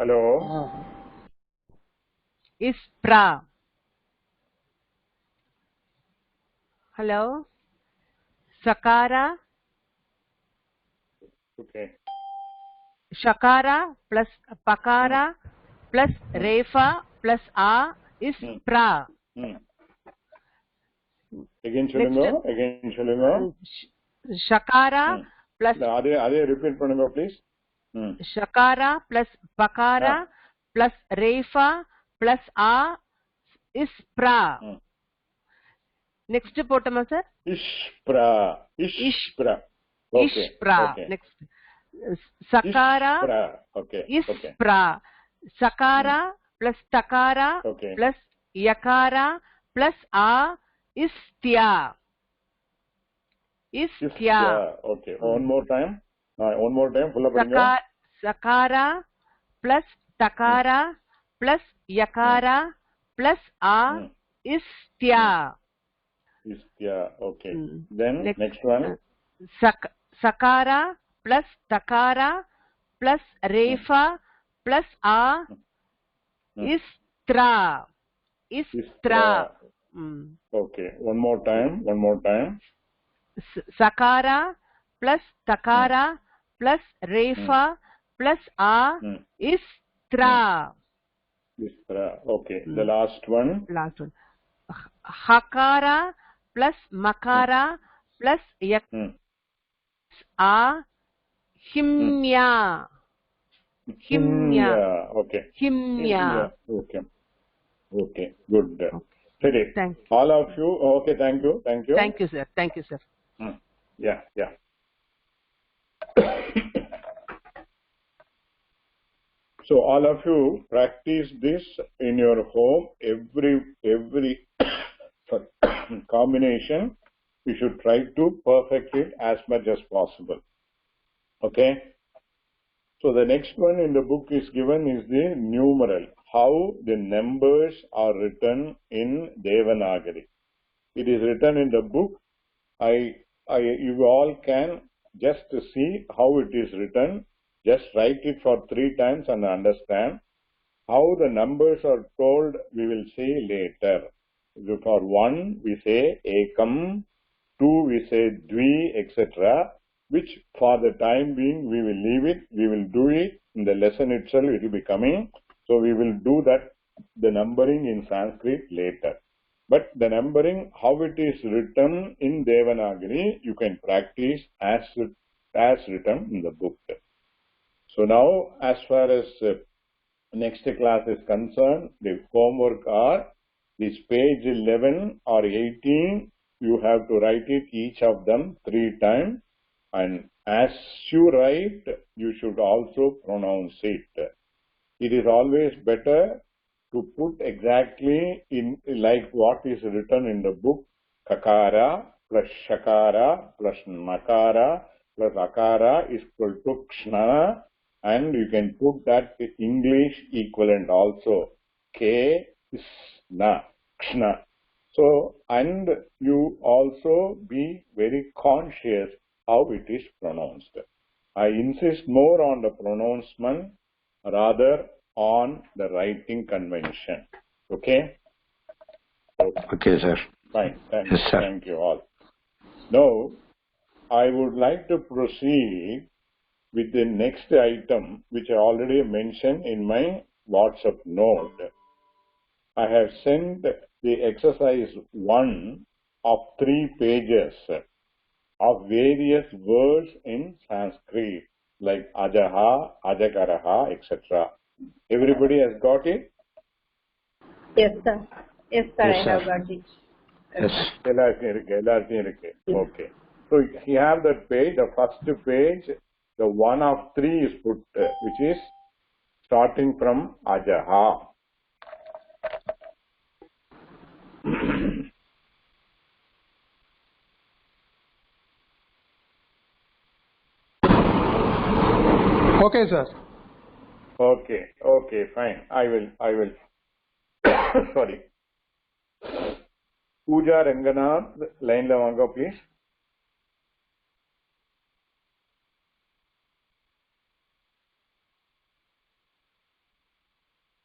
Hello. Ispra. Hello. Sakara. Okay. Shakara plus pakara plus refa plus a is pra. Again சொல்லுங்க. Shakara plus அதே repeat பண்ணுங்க please. Shakara plus pakara plus refa plus a is pra. Next போட்டோமா sir? Ishpra. Ishpra. Okay. Okay. Next Sakara. Ishpra. Okay. Ispra. Sakara plus takara plus yakara plus a is tya. Istya. Okay. One more time. Full up பண்ணுங்க. Sakara plus takara plus yakara plus a is tya. Okay. Then next one. Sakara plus takara plus refa plus a is tra. Okay. One more time. Sakara plus takara plus refa plus a is tra. Okay. The last one. Hakara plus makara plus yak a himya. Okay. Himya. Okay. Good. Okay. Thank you. All of you. Okay. Thank you. Thank you, sir. Yeah. So all of you practice this in your home. Every combination you should try to perfect it as much as possible. Okay. So the next one in the book is given is the numeral, how the numbers are written in Devanagari. It is written in the book. You all can just see how it is written. Just write it for 3 times and understand. How the numbers are told, we will see later. For 1, we say ekam, 2, we say dvi, etc. Which for the time being, we will leave it. We will do it in the lesson itself. It will be coming. So we will do that, the numbering in Sanskrit later. But the numbering, how it is written in Devanagari, you can practice as written in the book. So now, as far as next class is concerned, the homework are this page 11 or 18, you have to write it each of them 3 times. And as you write, you should also pronounce it. It is always better to put exactly in like what is written in the book. Kakara plus shakara plus makara plus akara is equal to kshna, and you can put that English equivalent also. K is na, kshna. So, and you also be very conscious how it is pronounced. I insist more on the pronouncement rather on the writing convention. Okay? Okay, sir. Fine. Yes, sir. Thank you all. Now, I would like to proceed with the next item, which I already mentioned in my WhatsApp note. I have sent the exercise 1 of 3 pages of various words in Sanskrit, like ajaha, ajakaraha, etc. Everybody has got it? Yes, sir. Yes, sir. Yes, I sir. have got it. Yes. எல்லாருக்கும் இருக்கு. Okay. So you have that page, the first page, the 1 of 3 is put, which is starting from ajaha. Okay, sir. Okay, fine. I will. Sorry. Pooja Ranganath, line la vaanga, please.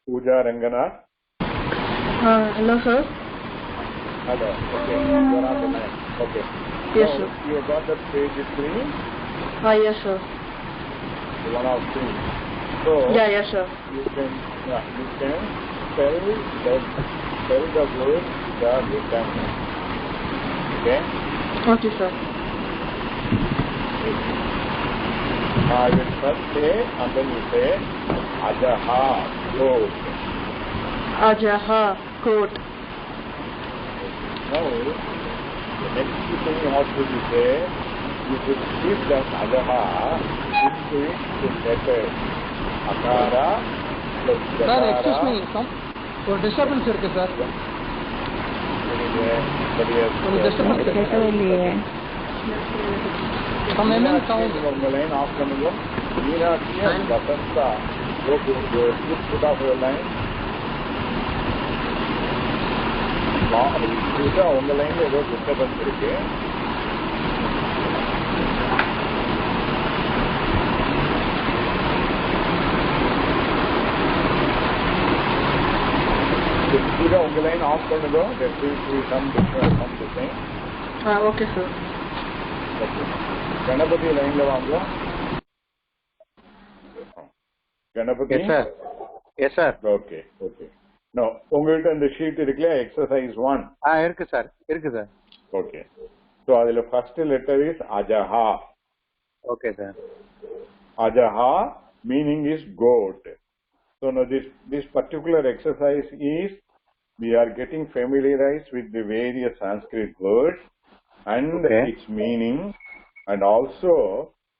Pooja Ranganath. Hello, sir. Hello. Okay. You are on the line. Okay. Yes, Now, sir. you have got the page 3, Yes, sir. one of 3. So Yes, sir. you can spell the word the written. Okay. Okay, sir. I will first say and then you say Ajaha goat. Ajaha coat. Now the next thing what should you say? You should split that Ajaha into letters. Akara plus Sir, Jakara. excuse me, ஒரு disturbance இருக்கு sir. ஒரு disturbance இல்லையே. Some immense sound. உங்க line off பண்ணுங்க. Meenakshi and Vasanta. Put off your line. உங்க லைன்ல ஏதோ disturbance இருக்கு. உங்க லைன் ஆஃப் பண்ணுங்க. Okay, sir. கணபதி லைன்ல வாங்க. Ganapathi. Yes, sir. Yes, sir. Okay okay. No உங்கள்கிட்ட இந்த ஷீட் இருக்குல்ல எக்ஸசைஸ் 1. இருக்கு சார். இருக்கு சார். ஓகே. ஸோ அதுல ஃபர்ஸ்ட் லெட்டர் இஸ் அஜஹா. Okay sir. Ajaha meaning is goat. So now this particular exercise is we are getting familiarized with the various Sanskrit words and its meaning, and also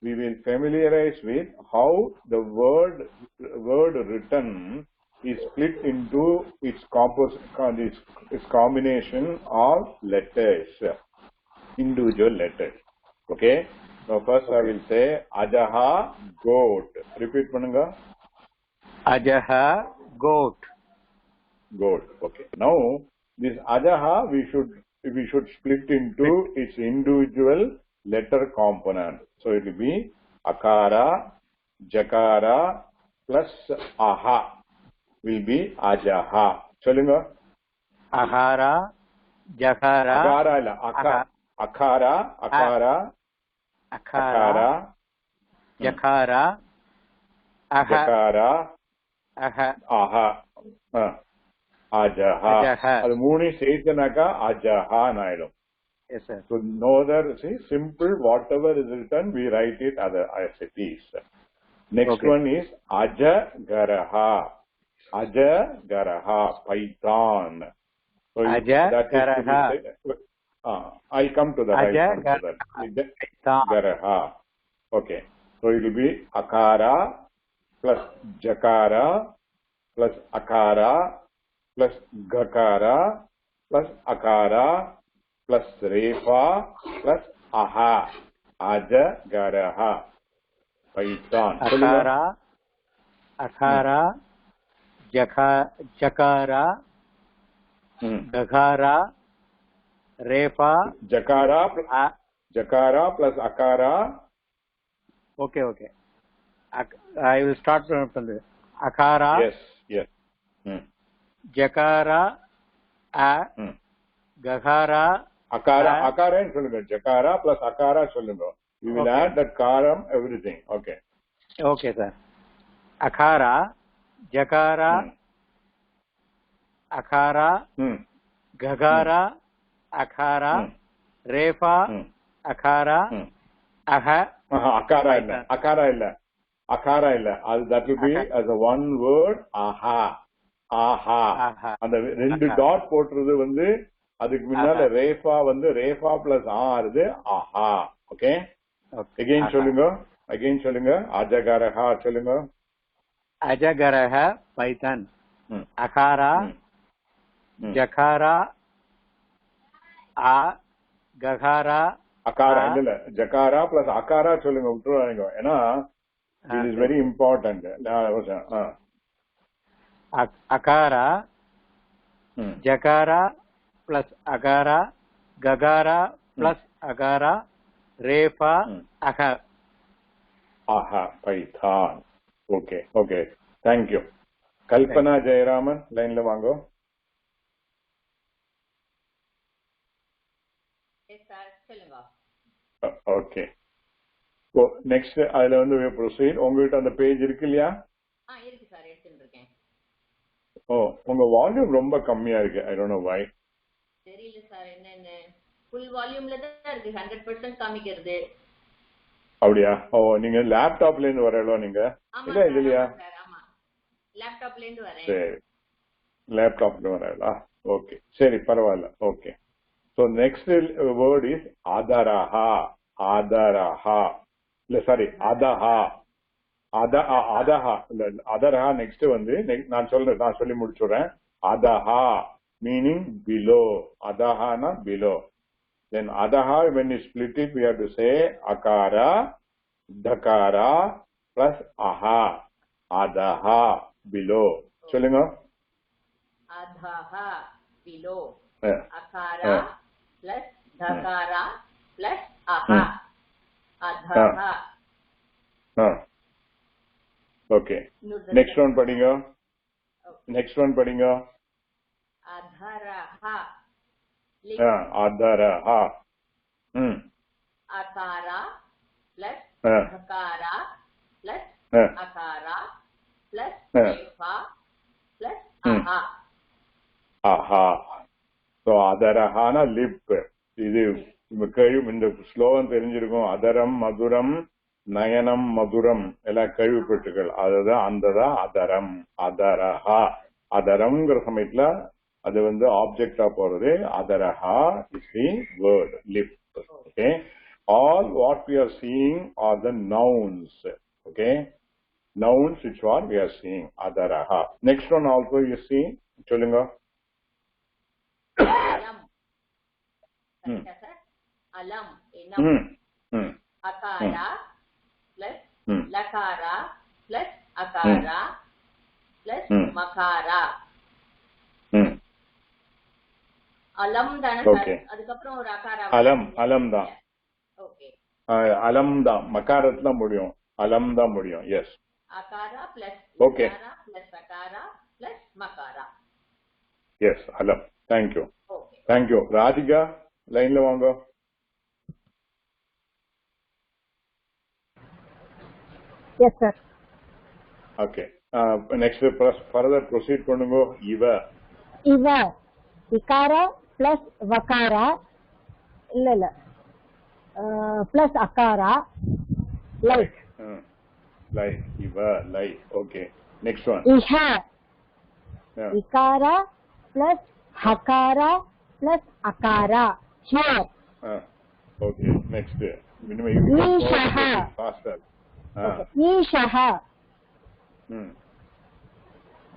we will familiarize with how the word written is split into its combination of letters, individual letters. Okay. Now first I will say Ajaha goat. Repeat பண்ணுங்க. Ajaha goat. Goat. Okay. Now this Ajaha we should split into its individual letter component. So it will be Akara, Jakara plus Aha will be Ajaha. சொல்லுங்க. Ahara, Jakara. Akara இல்ல. Akara. Akara, Jakara, Aha, Jakara, Aha, Aha, Ajaha. அது மூணு சேர்த்தனாக்கா Ajaha ஆயிடும். Yes, sir. So no other, see, simple, whatever is written, we write it as it is. Next one is Ajagaraha. Ajagaraha, Python. So Ajagaraha. I come to that. Ajagaraha. Okay. So it will be Akara plus Jakara plus Akara plus Gakara plus Akara plus Refa plus Aha. Ajagaraha. Python. Akara, Jakara, Gagara, Refa. Jakara plus Akara. Okay. I will start from this. Akara. Yes. Jakara, Gagara. Akara and சொல்லுங்க. Jakara plus Akara சொல்லுங்க. We will add that karam, everything. Okay. Okay, sir. Akara, Jakara, Akara, Gagara, Akara, Refa, Akara, Aha. Akara illa. That will be as a one word. Aha. அந்த ரெண்டு dot போட்டுறது வந்து அதுக்கு முன்னால ரேஃபா வந்து ரேஃபா plus ஆறுது ஆஹா. Okay. Again சொல்லுங்க. அஜகரஹா சொல்லுங்க. அஜகரஹ பைத்தன். அகாரா, ஜகாரா, ககாரா. அகாரா இல்ல ஜகாரா பிளஸ் அகாரா சொல்லுங்க. விட்டுருவாங்க. ஏன்னா it is very important. Akara, Jakara plus Agara, Gagara plus Agara, Refa, Aha. Python. Okay. Thank you. Kalpana Jayaraman லைன்ல வாங்கோ. ஓகே, நெக்ஸ்ட் அதுல வந்து ப்ரொசீட். உங்ககிட்ட அந்த பேஜ் இருக்கு இல்லையா? இருக்கு சார், எடுத்துட்டு இருக்கேன். ஓ, உங்க வால்யூம் ரொம்ப கம்மியா இருக்கு. I don't know why. தெரியல சார் என்னன்னு. ஃபுல் வால்யூம்ல தான் இருக்கு, 100% காமிக்கிறது. அப்படியா? ஓ, நீங்க லேப்டாப்ல இருந்து வரலோ நீங்க? இல்ல இதுலயா? ஆமா, லேப்டாப்ல இருந்து வரேன். சரி, லேப்டாப்ல வரலா? ஓகே, சரி, பரவாயில்ல. Okay, so next word is ஆதரஹா. ஆதரஹா இல்ல, சாரி, அதஹா. அதஹா இல்ல, அதரஹா. நெக்ஸ்ட் வந்து நான் சொல்லி முடிச்சுறேன். அதஹா meaning below. Adaha na below. Then adaha, when you split it, we have to say akara, dakara plus aha. Adaha, below. சொல்லுங்க. Adaha, below. Akara plus dakara plus aha. Adaha. Okay. Next one படிங்க. Next one படிங்க. Adharaha. Adharaha. Akara plus dhakara plus akara plus refa plus aha. Aha. So adharaha na lip. இது கழிவு. இந்த ஸ்லோகம் தெரிஞ்சிருக்கும். அதரம் மதுரம், நயனம் மதுரம் எல்லாம் கழிவுப்பட்டுகள். அதுதான் அந்ததான் அதரம். அதரஹா. அதரம்ங்கிற சமயத்துல அது வந்து ஆப்ஜெக்டா போறது. அதரஹா is the word, lip. Okay, all what we are seeing are the nouns. Okay, nouns which one we are seeing. Adaraha. Next one also you see. சொல்லுங்க. Alam. Alam. Enam. Akara plus lakara plus akara plus makara. அலம் தான sir? அதுக்கப்புறம் ஒரு Akara. அலம் தான். Okay, அலம் தான். மகாரத்துல முடியும், அலம் தான் முடியும். எஸ், அகாரா பிளஸ் ஓகே பிளஸ் அகாரா பிளஸ் மகாரா. எஸ், அலம். தேங்க்யூ. Okay, thank you. ராதிகா லைன்ல வாங்க. Yes sir. Okay, next further proceed பண்ணுங்க. இவ இகாரா பிளஸ் வகாரா, இல்ல பிளஸ் அகாரா, லைக். லைக், இவ, லைக். Okay, next one. இஹ. இகாரா பிளஸ் ஹகாரா பிளஸ் அகாரா, ஹியர். Okay, next. ஈஷஹ. ஃபாஸ்டர். ஈஷஹ.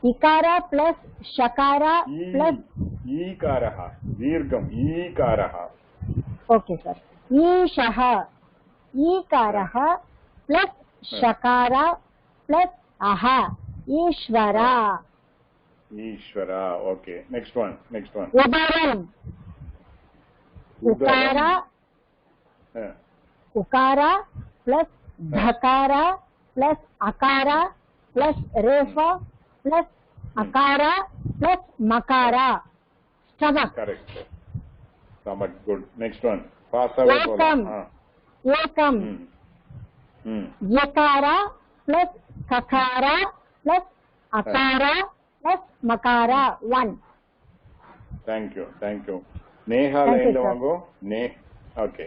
இகாரா பிளஸ் ஷகாரா பிளஸ் ஈகாரஹ, தீர்க்கம். ஈகாரஹ. Okay sir. ஈஷஹ. ஈகாரஹ பிளஸ் ஷகாரா பிளஸ் அஹ, ஈஸ்வரா. ஈஸ்வரா. Okay, next one. உதரம். உகாரா. உகாரா பிளஸ் தகாரா பிளஸ் அகாரா பிளஸ் ரேஃபா பிளஸ் அகாரா பிளஸ் மகாரா, stomach. Correct. Stomach. Good. Next one. ஃபாஸ்டாவே போலாம். ஏகம். யகாரா பிளஸ் ககாரா பிளஸ் அகாரா பிளஸ் மகாரா, 1. தேங்க்யூ. நேஹா லைன்ல வாங்கோ. ஓகே.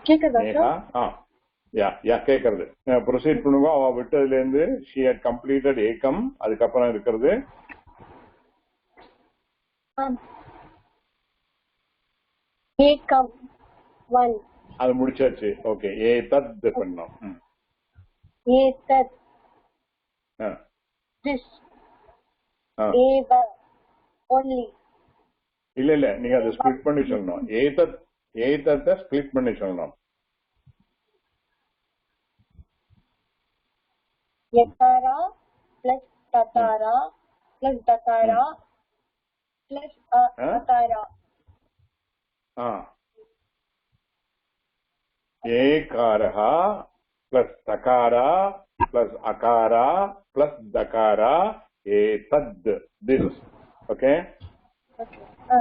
கேக்குதா? கேக்குறது. ப்ரொசீட் பண்ணுங்க. அவ விட்டதுல இருந்து she had completed ஏகம். அதுக்கப்புறம் இருக்கிறது ஏகம் 1. அது முடிச்சாச்சு. ஓகே, ஏதத் பண்ணோம். ஏதத். திஸ். ஏவ. only. இல்ல, நீங்க அதை ஸ்பிளிட் பண்ணி சொல்லணும். ஏதத்தை ஸ்பிளிட் பண்ணி சொல்லணும். யகாரா பிளஸ் தகாரா பிளஸ் தகாரா பிளஸ் அகாரா. ekaraha plus takara plus akara plus dakara etad. This. Okay.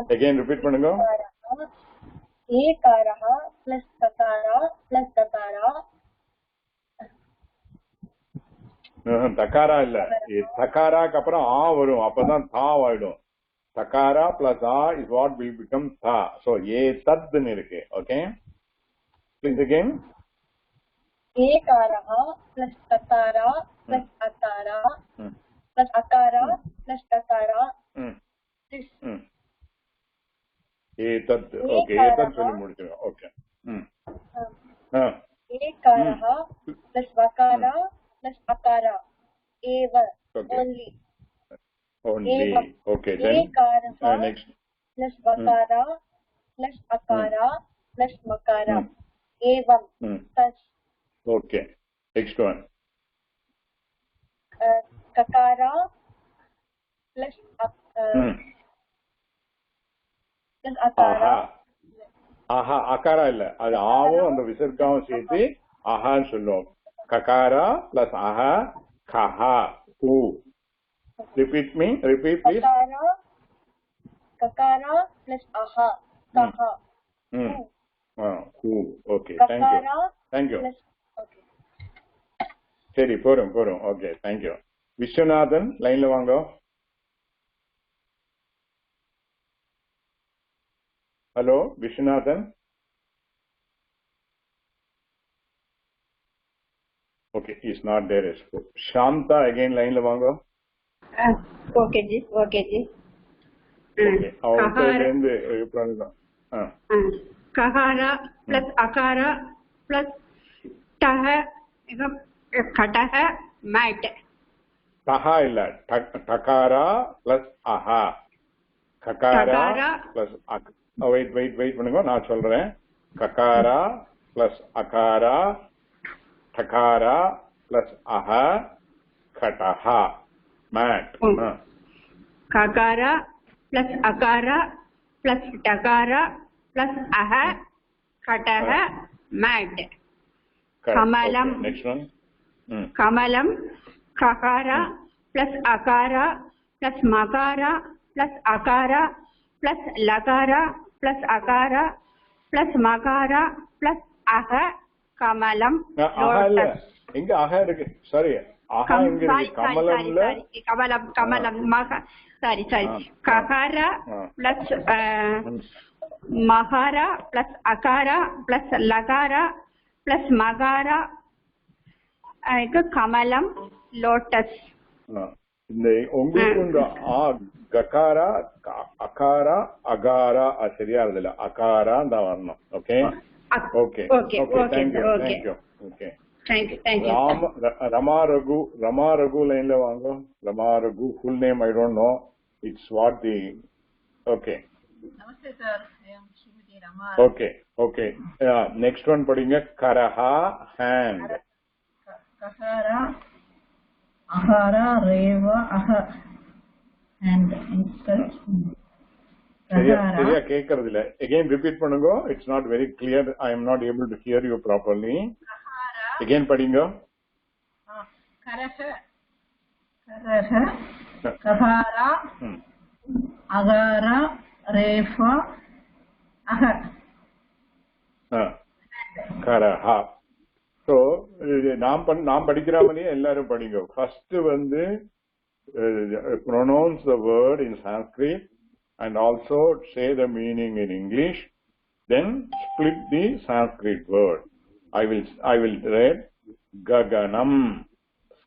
Again repeat பண்ணுங்க. ekaraha plus takara plus dakara. தக்காரா இல்ல, தக்காராக்கு அப்புறம் ஆ வரும், அப்பதான் தா ஆயிடும். தக்காரா பிளஸ் ஆ இஸ் வாட் வில் பிகம் தா. சோ ஏ தத்னு இருக்கு. Okay, please again. ekaraha plus takara plus akara plus akara plus dakara. This. A Dutt. Okay, ஏ தத் சொல்லி முடிச்சிருங்க. Okay. ekaraha plus vakara plus akara. Eva. Only. Only. Okay, then next. Plus vakara plus akara plus makara. Evam. Thus. Okay, next one. Kakara plus plus akara. ஆஹா, Akara இல்ல, அது ஆவும் அந்த விசர்காவும் சேர்த்து ஆஹான்னு சொல்லுவோம். ககாரா plus ஆஹா கஹா ஹூ. Repeat me, repeat please. Kakara plus aha kaha. ஹூ. Okay, thank you thank you. சரி, போறோம். Okay, thank you. விஸ்வநாதன் லைன்ல வாங்க. Hello Viswanathan. Okay, is not there. Shantha again லைன்ல வாங்க. ஓகே ஜி. ககாரா பிளஸ் அகாரா பிளஸ் டஹ கடஹ மேட். தஹா இல்ல, டகாரா பிளஸ் அஹா. ககாரா பிளஸ் வெயிட் பண்ணுங்க, நான் சொல்றேன். ககாரா பிளஸ் அகாரா டகாரா பிளஸ் அஹா கடஹா மேட். ககாரா பிளஸ் அகாரா பிளஸ் டகாரா பிளஸ் அஹ கடஹ மேட். கமலம். Next one. கமலம் ககாரா பிளஸ் அகாரா பிளஸ் மகாரா பிளஸ் அகாரா பிளஸ் லகாரா பிளஸ் அகாரா பிளஸ் மகாரா பிளஸ் அஹ கமலம். எங்க அஹ இருக்கு? சாரி, அஹ எங்க இருக்கு? கமலம்ல கமலம் சாரி ககாரா பிளஸ் மகாரா பிளஸ் அகாரா பிளஸ் லகாரா பிளஸ் மகாரா கமலம் லோட்டஸ். இந்த உங்களுக்கு இந்த ககாரா அகாரா அகாரா சரியா இல்ல, அகாரா தான் வரணும். Okay okay okay, thank you. Okay, Rama Raghu line la vaanga. Rama Raghu full name I don't know. It's what the okay. Namaste sir, I am Srimati Rama. Okay. Next one padinga. Karaha hand. Kahara ahara reva aha hand. சரியா கேக்குறது இல்ல. Again repeat பண்ணுங்க. It's not very clear. I am not able to hear you properly. Again padinga. Karaha kahara agara refa aha. Karaha. So நாம் படிக்கிற மாதிரியே எல்லாரும் படிங்க. First வந்து pronounce the word in Sanskrit and also say the meaning in English. Then split the Sanskrit word. I will read Gaganam,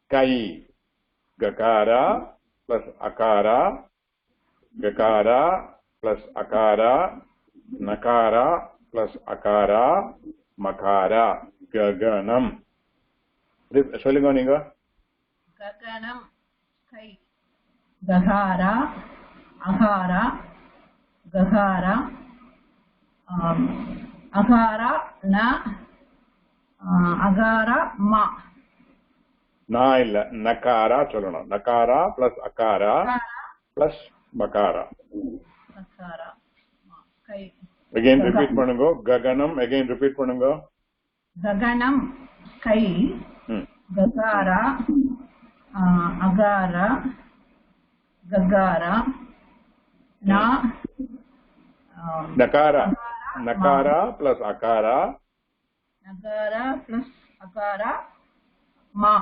sky. Gakara plus akara, gakara plus akara, nakara plus akara, makara. Gaganam. சொல்லுங்க நீங்க. Gaganam, sky. Gahara, ahara, gahara, agara na, agara ma. Na illa, nakara சொல்லணும். nakara plus akara plus makara. Nakara, sky. Again repeat பண்ணுங்க. Gaganam, again repeat பண்ணுங்க. गगनं कै गगार अगार गगार नकारा नकारा plus अकारा नगार plus अकार मा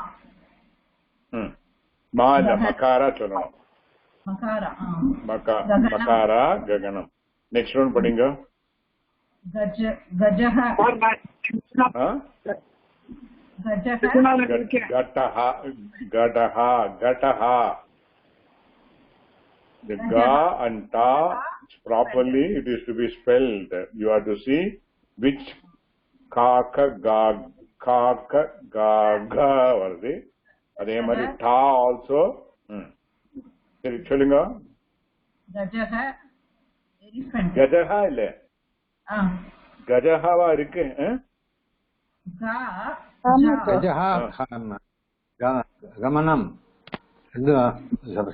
मा இல்ல மகாரா சொல்லணும் मकार மகாரா ககனம் நெக்ஸ்ட் ஒன் படிங்க गज गजः घटः घटः घटः the ga and ta properly it is to be spelled. You have to see which kaka ga வருது அதே மாதிரி ta also சரி சொல்லுங்க गजः एलिफेंट கஜஹா இல்ல கஜஹாவா இருக்கு கமனம்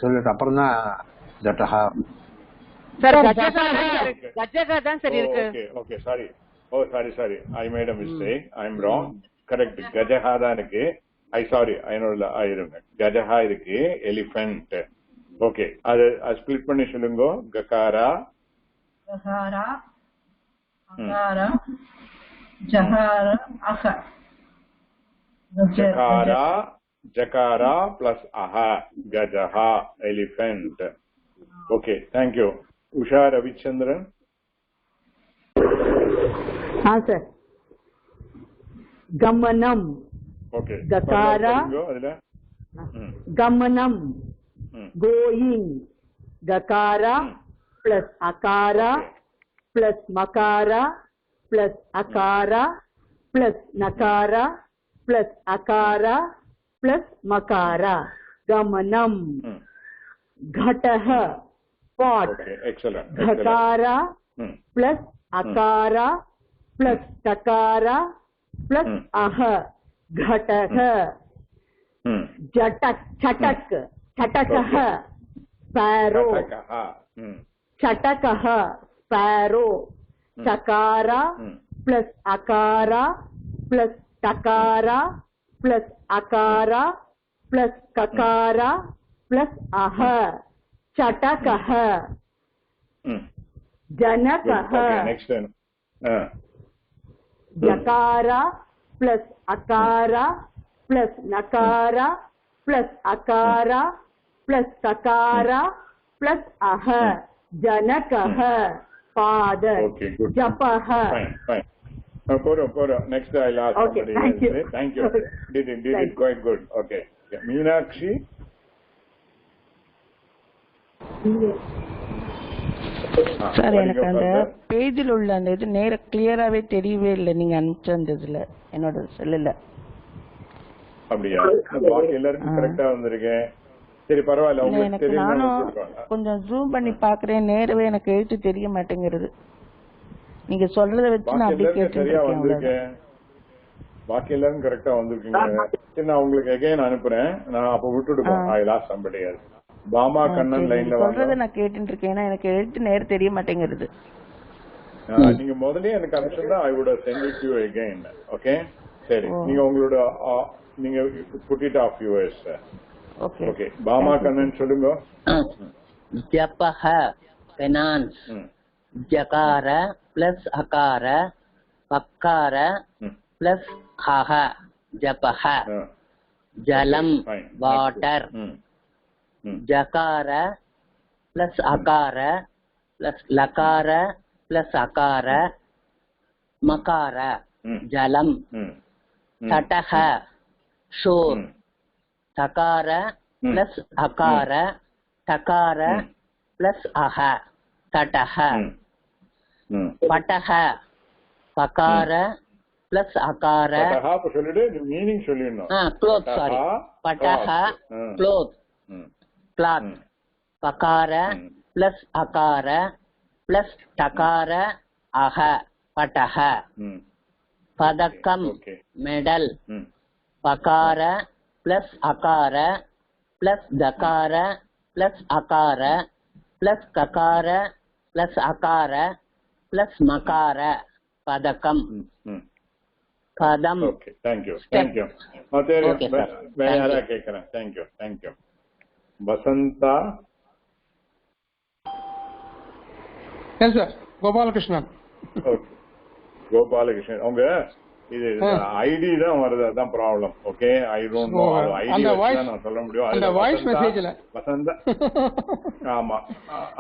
சொல்லிட்டு அப்புறம் தான் ஜட்டஹா சார் கஜகா தான் சரி இருக்கு. Okay sorry sorry I made a mistake. I am wrong. Correct கஜஹா தான் இருக்கு. என்னோட ஆயிருங்க கஜஹா இருக்கு எலிஃபென்ட். ஓகே அது ஸ்ப்ளிட் பண்ணி சொல்லுங்க ககாரா गहारा अकार जहार अह जकारा जकारा प्लस अह गजहा elephant. Okay thank you. Usha Ravichandran. हाँ सर गमनम ओके गकारा गमनम गोइंग गकारा प्लस अकारा प्लस मकारा प्लस अकारा प्लस नकारा प्लस अकारा प्लस मकारा गमनम. घटः पॉट घकारा प्लस अकारा प्लस टकारा प्लस अह घटः. जटक छटक छटकः पैरो चटकः पैरो. चकारा प्लस अकारा प्लस टकारा प्लस अकारा प्लस ककारा प्लस अह चटकः. जनकः यकारा प्लस अकारा प्लस नकारा प्लस अकारा प्लस ककारा प्लस अह जनकः. Father जपः. Next I'll ask somebody else. Thank you. Did it quite good. Okay. Yeah. Meenakshi. Sir எனக்கு அந்த பேஜில் உள்ள அந்த இது நேர கிளியராகவே தெரியவே இல்லை நீங்க அனுப்பிச்சதுல என்னோட செல்லுல. அப்படியா? பாக்கி எல்லாருக்கும் கரெக்டா வந்திருக்கேன். சரி பரவாயில்ல உங்களுக்கு தெரியும். நானும் கொஞ்சம் ஜூம் பண்ணி பாக்குறேன் நேரவே எனக்கு எழுத்து தெரிய மாட்டேங்கிறது. நீங்க சொல்றத வச்சு நான் அப்படியே கேட்டுருக்கேன். பாக்கி எல்லாரும் கரெக்டா வந்திருக்கீங்க. சரி நான் உங்களுக்கு அகைன் அனுப்புறேன். நான் அப்ப விட்டுடுவோம். I lost somebody else. Bama Kannan லைன்ல சொல்றத நான் கேட்டுட்டு இருக்கேன். எனக்கு எழுத்து நேர தெரிய மாட்டேங்கிறது. நீங்க முதல்லயே எனக்கு அனுப்பிச்சா I would have sent it to you again. Okay? சரி நீங்க உங்களோட நீங்க put it off yours. Okay. Bama Kannan சொல்லுங்க. ஜபஹ ஃபைனான்ஸ். ஜகார பிளஸ் அகார பக்கார பிளஸ் ஹஹ ஜபஹ. ஜலம் வாட்டர். ஜகார பிளஸ் அகார பிளஸ் லகார பிளஸ் அகார மகார ஜலம். தடஹ ஷோர். தகார பிளஸ் அகார தகார பிளஸ் அஹ தடஹ. படஹ பகார பிளஸ் அகார மீனிங் சொல்லிடணும். க்ளோத் சாரி படஹ க்ளோத் கிளாத். பகார பிளஸ் அகார பிளஸ் டகார அஹ படஹ. பதக்கம் மெடல். பகார பிளஸ் அகார பிளஸ் தகார பிளஸ் அகார பிளஸ் ககார பிளஸ் அகார பிளஸ் மகார பதக்கம். padam. Okay, thank you. Materi Okay, sir. வேற கேக்குறேன். Thank you. Basanta. Yes, sir. Gopalakrishnan. Okay. Gopalakrishnan. அவங்க இது ஐடி தான் வருது, அதான் problem. Okay, I don't know ID தான் நான் சொல்ல முடியும். அந்த வாய்ஸ் மெசேஜ்ல வசந்தா ஆமா,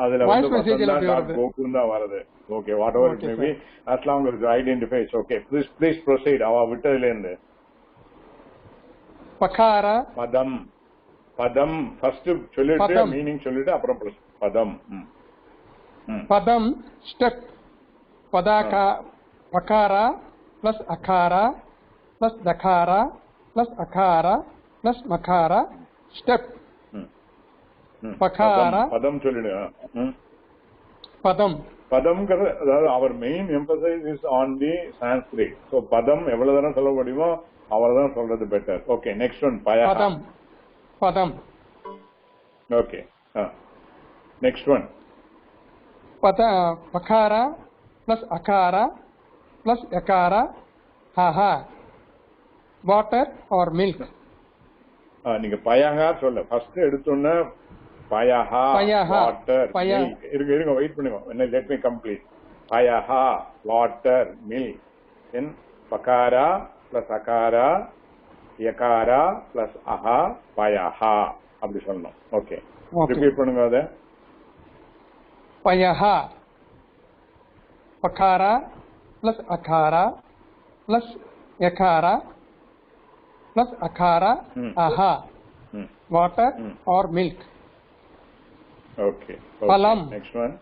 அதுல வந்து வசந்தா கோகுல் தான் வருது. Okay, what ever it may be, as long as it identifies. Okay, please proceed. அவ விட்டதுல இருந்து பகாரா பதம் ஃபர்ஸ்ட் சொல்லிட்டு மீனிங் சொல்லிட்டு அப்புறம் பதம். பதம் step. பதாகா பகாரா plus akara plus dakara plus akara plus makara step. Pakara padam சொல்லுங்க. padam அதாவது our main emphasis is on the Sanskrit. So padam எவ்வளவு தரம் சொல்ல முடியுமோ அவ்வளவுதான் சொல்றது better. Okay, next one payaha. padam Okay, next one pakara plus akara plus yakara haha water or milk. நீங்க பயாஹா சொல்ல ஃபர்ஸ்ட் எடுத்தோன்னா பயாஹா வாட்டர் மில்க். இருங்க வெயிட் பண்ணுங்க, let me complete. பயாஹா வாட்டர் மில்க், தென் பகாரா பிளஸ் அகாரா யகாரா பிளஸ் அஹா பயாஹா அப்படி சொல்லணும். ஓகே, ரிப்பீட் பண்ணுங்க. அத பயாஹா பகாரா plus akara plus yakara plus akara aha water or milk. Okay. Phalam. Next one.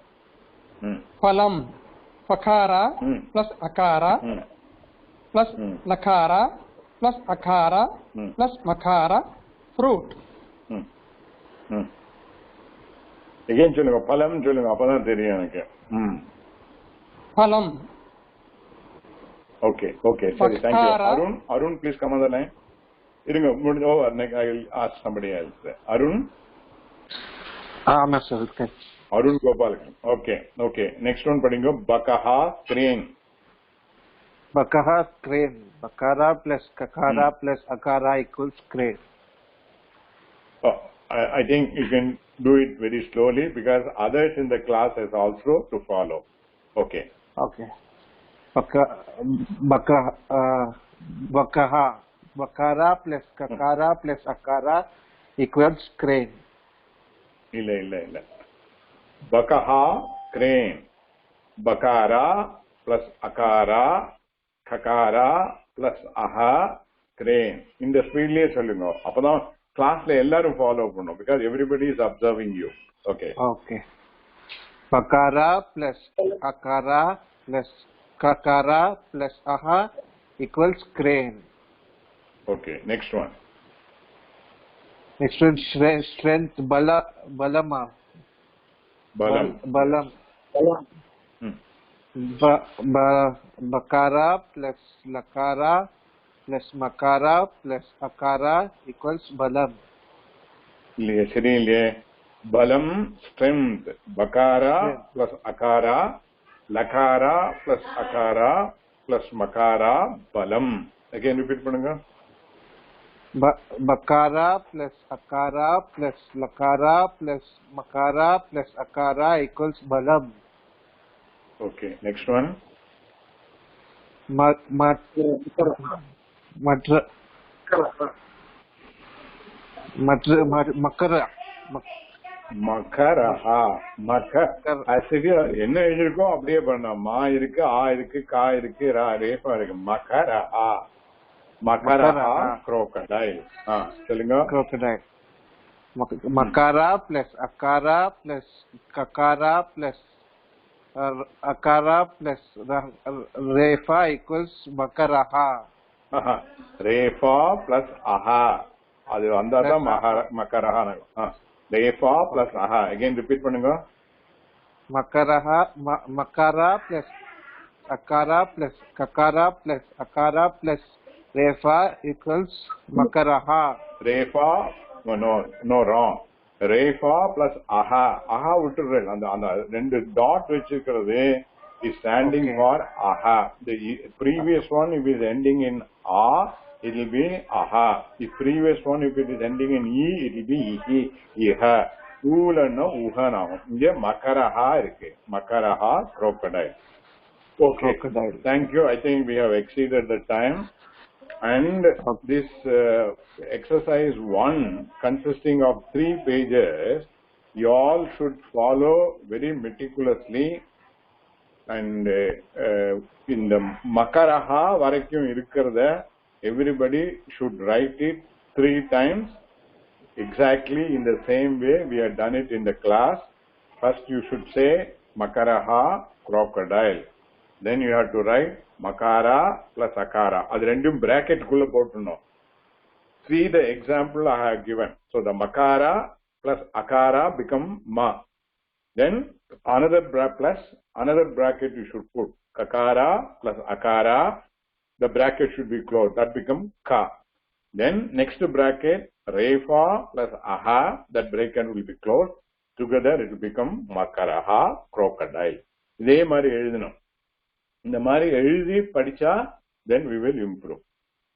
Phalam pakara plus akara plus lakara plus akara plus makara fruit. Again சொல்லுங்க, பழம் சொல்லுங்க, அப்பதான் தெரியும் எனக்கு. பழம். Okay, sorry, thank you. Arun, please come on the line. இருங்க, I will ask somebody else. Arun? Master. Okay. Arun Gopalakrishnan. Okay. Next one படிங்க. Bakaha crane. Bakaha crane. Bakara plus kakara plus akara equals crane. I think you can do it very slowly because others in the class is also to follow. Okay. Bakaha bakara plus kakara plus akara equals crane. இல்ல Bakaha crane. Bakara plus akara kakara plus aha crane. இந்த ஸ்பீட்லயே சொல்லுங்க, அப்பதான் கிளாஸ்ல எல்லாரும் follow பண்ணும், because everybody is observing you. Okay. Bakara plus akara plus kakara plus aha equals crane. Okay, next one. Strength balam. Bakara plus lakara plus makara plus akara equals balam. இல்லையே balam strength. Bakara plus akara, lakara plus akara plus makara balam. Again repeat பண்ணுங்க. Bakara plus akara plus lakara plus makara plus akara equals balam. Okay, next one. என்ன எழுதிருக்கோம் அப்படியே பண்ண. மா இருக்கு, ஆ இருக்கு, கா இருக்கு, ரா ரேஃபா இருக்கு. மக்கரஹா crocodile. சொல்லுங்க. crocodile. Makara plus akara plus kakara plus akara plus refa equals makaraha. Refa plus aha. அது வந்தாதான் makaraha. Refa plus aha. Again repeat பண்ணுங்க. Makara plus akara plus kakara plus akara plus refa equals makaraha. Refa no wrong. Refa plus aha. Aha விட்டுறேன். அந்த ரெண்டு dot வச்சிருக்கிறது is standing for aha. The previous one, if it is ending in a, it will be aha. The previous one, if it is ending in e, it will be ihi, iha. Ulana uhanam. Inge makaraha irukku. Makaraha, crocodile. Okay. Crocodile. Thank you. I think we have exceeded the time. And this exercise 1 consisting of 3 pages, you all should follow very meticulously. And in the makaraha varakyum irukkurada, everybody should write it 3 times exactly in the same way we have done it in the class. First you should say makaraha, crocodile. Then you have to write makara plus akara. Adu rendum bracket kulla potunno. See the example I have given. So the makara plus akara become ma. Then another bracket you should put. Kakara plus akara. The bracket should be closed. That become ka. Then next bracket refa plus aha. That bracket will be closed. Together it will become makaraha, crocodile. இதே மாதிரி எழுதணும். இந்த மாதிரி எழுதி படிச்சா then we will improve.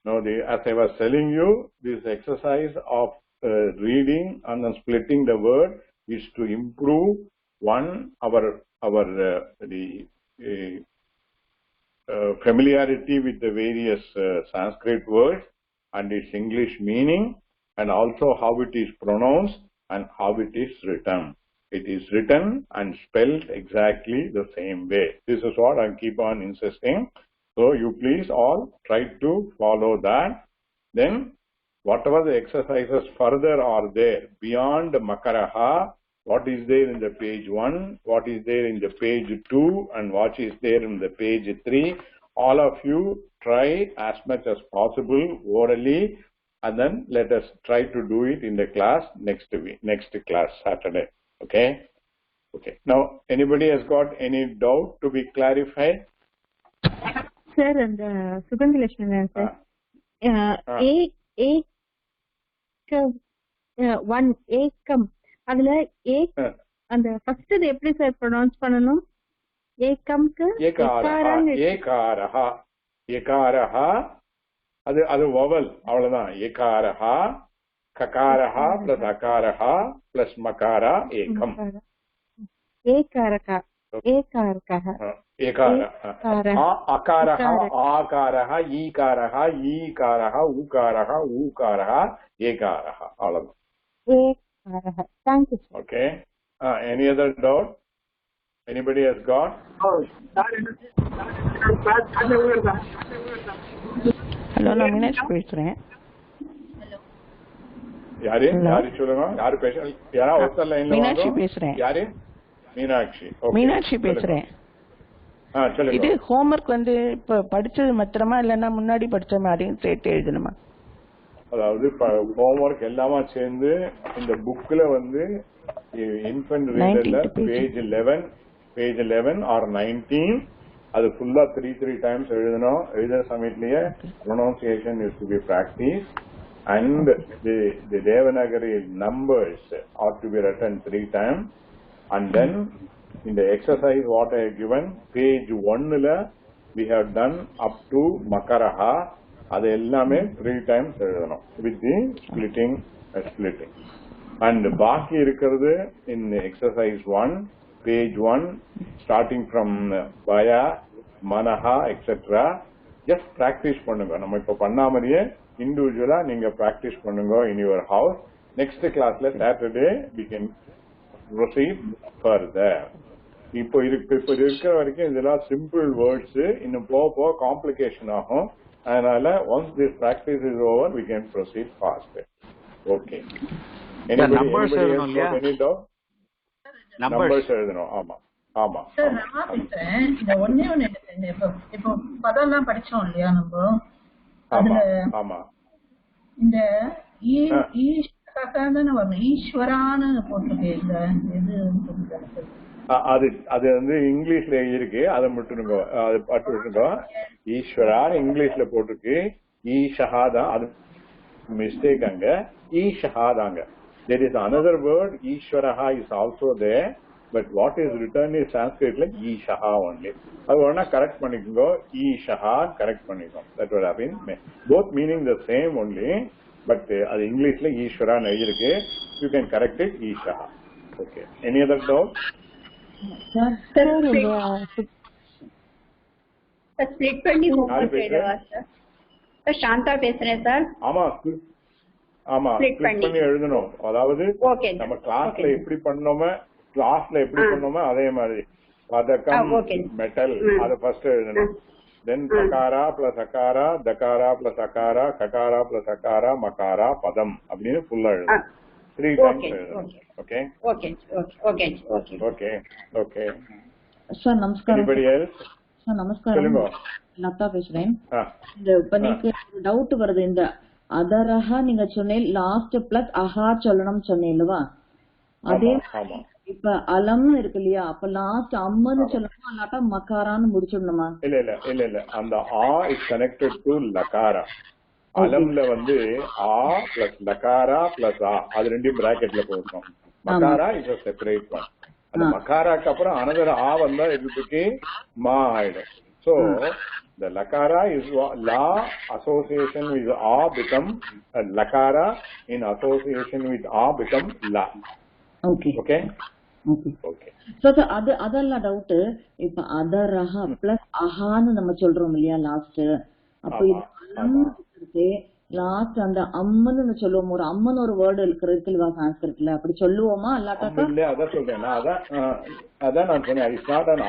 Now, as I was telling you, this exercise of reading and then splitting the word is to improve our familiarity with the various Sanskrit words and its English meaning, and also how it is pronounced and how it is written. It is written and spelled exactly the same way. This is what I keep on insisting. So you please all try to follow that. Then whatever the exercises further are there beyond makaraha, what is there in the page 1, what is there in the page 2, and what is there in the page 3, all of you try as much as possible orally, and then let us try to do it in the class next class, Saturday. Okay? Okay. Now, anybody has got any doubt to be clarified? Sir, and Sugandhi Lakshmi, sir. One ekam. அதுல அந்த first இது எப்படி sir pronounce பண்ணனும்? ஏகம்க்கு ஏகாரஹா அது vowel அவ்வளவுதான். ஏகாரஹா ககாரஹா plus அகாரஹா plus மகாரா ஏகம். ஏகாரகா ஏகாரகா அகாரஹா ஆகாரஹா ஈகாரஹா ஈகாரஹா ஊகாரஹா ஊகாரஹா ஏகாரஹா அவ்வளவுதான். Thank you, sir. Okay. Any other doubt? Anybody has got? Hello, நான் மீனாட்சி பேசுறேன். யாரு சொல்லுங்க. யாரு பேசுறீங்க? யாரா ஒருத்தர் லைன்ல வாங்க. மீனாட்சி பேசுறேன். யாரு? மீனாட்சி. ஓகே. மீனாட்சி பேசுறேன். சொல்லுங்க. இது ஹோம்வொர்க் வந்து இப்ப படிச்சது மாத்திரமா இல்லன்னா முன்னாடி படிச்ச மாதிரி சேர்த்து எழுதணுமா? அதாவது ஹோம்வொர்க் எல்லாமே சேர்ந்து இந்த புக்ல வந்து இன்ஃபன்ட் ரீடர்ல பேஜ் 11 ஆர் 19 அது ஃபுல்லா 3 டைம்ஸ் எழுதணும். எழுதுற சமயத்திலேயே pronunciation is to be practice and the Devanagari numbers are to be written 3 times. And then இந்த exercise what I given page 1ல we have done up to makaraha. அது எல்லாமே 3 டைம்ஸ் எழுதணும் with the splitting. And பாக்கி இருக்கிறது in exercise 1 page 1 starting from vaya manaha etc. just practice பண்ணுங்க. நம்ம இப்ப பண்ணாமலேயே இண்டிவிஜுவலா நீங்க practice பண்ணுங்க in your house. next classல Saturday we can proceed further. இப்போ இருக்கிற வரைக்கும் இதெல்லாம் சிம்பிள் வேர்ட்ஸ். இன்னும் போக காம்ப்ளிகேஷன் ஆகும். அதனால once this practice is over we can proceed faster. Okay. Numbers எழுதணும். ஆமா சார் நான் இந்த ஒண்ணே இப்போ பதம்லாம் படிச்சோம் இல்லையா நம்ம அதுல இந்த ஈஸ்வரான்னு வரணும். ஈஸ்வரான்னு போட்டிருக்கேன். அது வந்து இங்கிலீஷ்ல இருக்கு. அதை மட்டும் அது பாட்டு விட்டுருங்க. ஈஸ்வரா இங்கிலீஷ்ல போட்டிருக்கு. ஈஷஹாதான் அது மிஸ்டேக். அங்க ஈஷஹாதாங்க. there is another word ஈஸ்வரஹா is also there. but what is written is Sanskritல ஈஷஹா only. அது வேணா கரெக்ட் பண்ணிக்கோங்க, ஈஷஹா கரெக்ட் பண்ணிக்கோங்க. That would have been both meaning the same only, but அது இங்கிலீஷ்ல ஈஸ்வரான்னு எழுதிருக்கு. You can correct it ஈஷஹா. Okay. Any other doubt? Split பண்ணி homework எழுதவா sir? Shantha பேசுறேன் sir. ஆமா ஸ்ப்ளிட் பண்ணி எழுதணும். அதாவது நம்ம கிளாஸ்ல எப்படி பண்ணோமோ அதே மாதிரி பதக்கம் மெட்டல் அத ஃபர்ஸ்ட் எழுதணும். தென் பகாரா பிளஸ் அகாரா, தகாரா பிளஸ் அகாரா, ககாரா பிளஸ் அகாரா, மகாரா, பதம் அப்படின்னு ஃபுல்லா எழுதணும். 3 times எழுதணும். ஓகே சார் நமஸ்காரம். Anybody else? சார் நமஸ்காரம், லதா பேசுறேன். இந்த இப்ப நீங்க டவுட் வருது, இந்த அதரஹா நீங்க சொன்னேன் லாஸ்ட் பிளஸ் அஹா சொல்லணும்னு சொன்னீங்களா? அதே இப்ப அலம் இருக்கு இல்லையா, அப்ப லாஸ்ட் அம்மன்னு சொல்லணுமா இல்லாட்டா மக்காரான்னு முடிச்சிடணுமா? இல்ல அந்த ஆ இஸ் கனெக்டட் டு லகாரா. அலம்ல வந்து ஆ பிளஸ் லகாரா பிளஸ் ஆ அது ரெண்டையும் பிராக்கெட்ல போடணும். மகாரா இஸ் a separate one. அந்த மகாராக்கு அப்புறம் அனதர் ஆ வந்தா இதுக்கு மா ஆயிடும். So the lakara is la association with a become lakara, in association with a become la. Okay. So அதல்ல டவுட். இப்ப அதரஹா பிளஸ் அஹான்னு நம்ம சொல்றோம் இல்லையா லாஸ்ட், அப்ப இது இருக்கு லாஸ்ட் அந்த அம்மன்னு சொல்லுவோம். ஒரு அம்மன் ஒரு வேர்டு இருக்குல்ல சான்ஸ்கிரிட்ல, அப்படி சொல்லுவோமா இல்லாட்டா? இல்ல அதான் சொல்றேன் அதான் நான் சொன்னேன். இட்ஸ் நாட் an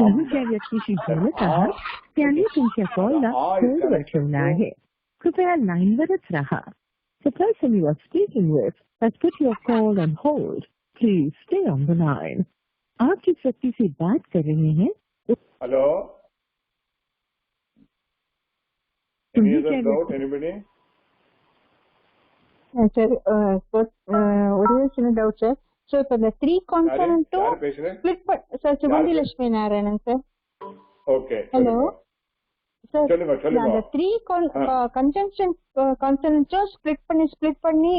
त्याने तुमच्या कॉलला होल्डवर ठेवला आहे. कृपया लाईनवरच राहा. The person you are speaking with has put your call on hold. Please stay on the line. आप जिस व्यक्ति से बात कर रहे हैं. Hello, any other doubt? Anybody? சரி, ஒரே சின்ன டவுட் சார். சோ இப்ப இந்த 3 கான்சனன்ட்டும் split sir Suganthi Lakshmi Narayanan sir. Okay. Hello sir, சொல்லுங்க. அந்த 3 கன்ஜங்ஷன் கான்சனன்ட்டும் ஸ்ப்ளிட் பண்ணி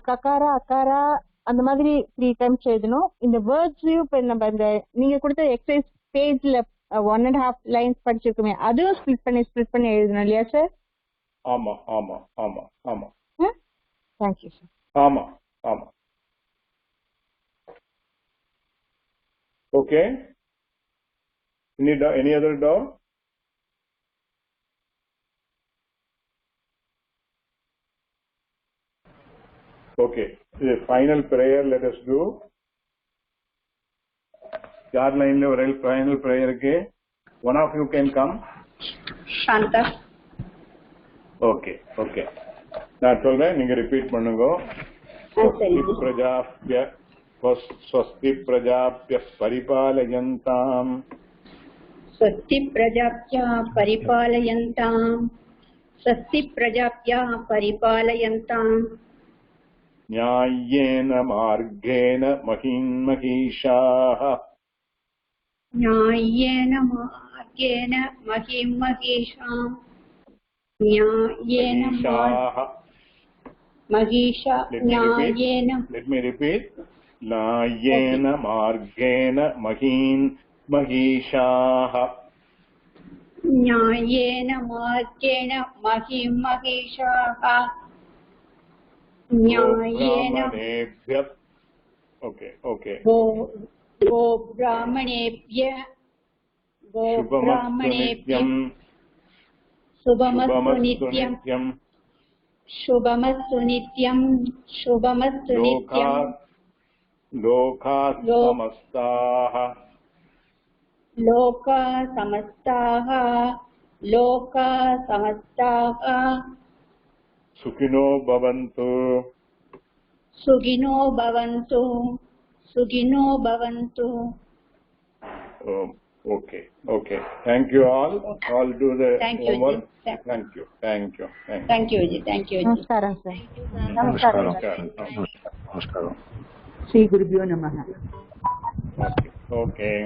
ககாரா அகாரா அந்த மாதிரி 3 டைம்ஸ் எழுதணும். இந்த வேர்ட்ஸையும் இப்ப நம்ம இந்த நீங்க கொடுத்த எக்ஸசைஸ் பேஜ்ல 1.5 லைன்ஸ் படிச்சிருக்கோமே, அதுவும் ஸ்ப்ளிட் பண்ணி எழுதணும் இல்லையா சார்? ஆமா. Thank you sir. ஆமா. Okay. Any other doubt? Okay. The final prayer let us do. Yard line le oral final prayer ke one of you can come. Shanta. Okay. நான் சொல்றேன், நீங்க ரிப்பீட் பண்ணுங்க. स्वस्ति प्रजाप्य परिपालयन्ताम्. स्वस्ति प्रजाप्य परिपालयन्ताम्. स्वस्ति प्रजाप्य परिपालयन्ताम्. न्याय्येन मार्गेण महिन्महीषाः. न्याय्येन मार्गेण महिन्महीषाम्. न्याय्येन महिषा. Let me repeat. न्याय्येन मार्गेण महिन्महीषाः. न्याय्येन मार्गेण महिन्महीषाः. न्याय्येन Okay. गो ब्राह्मणेभ्य शुभमस्तु नित्यम्. शुभमस्तु नित्यम्. शुभमस्तु नित्यम्. लोकाः समस्ताः. लोकाः समस्ताः. लोकाः समस्ताः. सुखिनो भवन्तु. सुखिनो भवन्तु. सुखिनो भवन्तु. Okay. Thank you all. All do the homework. Thank you. Thank you. Namaskaram sir. Namaskaram. Sri Gurubhyo Namaha. Okay.